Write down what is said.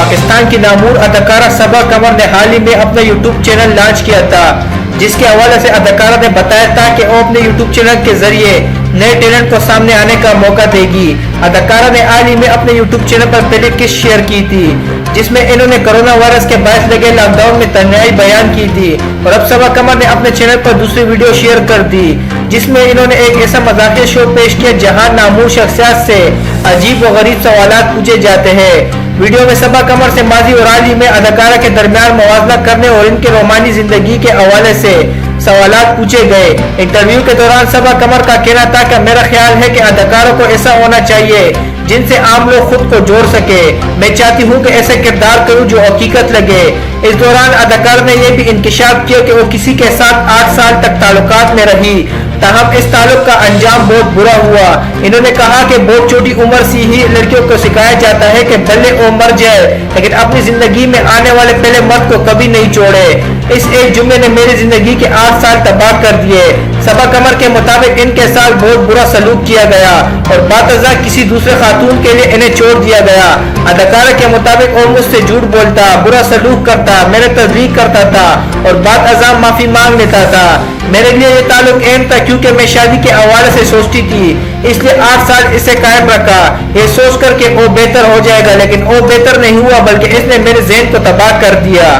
پاکستان کی نامور اداکارہ صبا قمر نے حال ہی میں اپنا یوٹیوب چینل لانچ کیا تھا، جس کے حوالے سے اداکارہ نے بتایا تھا کہ وہ اپنے یوٹیوب چینل کے ذریعے نئے ٹیلنٹ کو سامنے آنے کا موقع دے گی۔ اداکارہ نے حال ہی میں اپنے یوٹیوب چینل پر پہلے کس شیئر کی تھی، جس میں انہوں نے کرونا وائرس کے باعث لگے لاک ڈاؤن میں تنہائی بیان کی تھی، اور اب صبا قمر نے اپنے چینل پر دوسری ویڈیو شیئر کر دی، جس میں انہوں نے ایک ایسا مذاقیہ شو پیش کیا جہاں نامور شخصیات سے عجیب و غریب سوالات پوچھے جاتے ہیں۔ ویڈیو میں صبا قمر سے ماضی اور حال ہی میں اداکارہ کے درمیان موازنہ کرنے اور ان کے رومانی زندگی کے حوالے سے سوالات پوچھے گئے۔ انٹرویو کے دوران صبا قمر کا کہنا تھا کہ میرا خیال ہے کہ اداکاروں کو ایسا ہونا چاہیے جن سے عام لوگ خود کو جوڑ سکے۔ میں چاہتی ہوں کہ ایسے کردار کروں جو حقیقت لگے۔ اس دوران اداکار نے یہ بھی انکشاف کیا کہ وہ کسی کے ساتھ 8 سال تک تعلقات میں رہی، تاہم اس تعلق کا انجام بہت برا ہوا۔ انہوں نے کہا کہ بہت چھوٹی عمر سے ہی لڑکیوں کو سکھایا جاتا ہے کہ بھلے وہ مر جائے لیکن اپنی زندگی میں آنے والے پہلے مرد کو کبھی نہیں چھوڑے۔ اس ایک جملے نے میری زندگی کے 8 سال تباہ کر دیے۔ صبا قمر کے مطابق ان کے ساتھ بہت برا سلوک کیا گیا اور بعد ازاں کسی دوسرے خاتون کے لیے انہیں چھوڑ دیا گیا۔ اداکارہ کے مطابق وہ مجھ سے جھوٹ بولتا، برا سلوک کرتا، میرے تذلیق کرتا تھا اور بعد ازاں معافی مانگ لیتا تھا۔ میرے لیے یہ تعلق اہم تھا کیونکہ میں شادی کے حوالے سے سوچتی تھی، اس لیے 8 سال اسے قائم رکھا، یہ سوچ کر کہ وہ بہتر ہو جائے گا، لیکن وہ بہتر نہیں ہوا بلکہ اس نے میرے ذہن کو تباہ کر دیا۔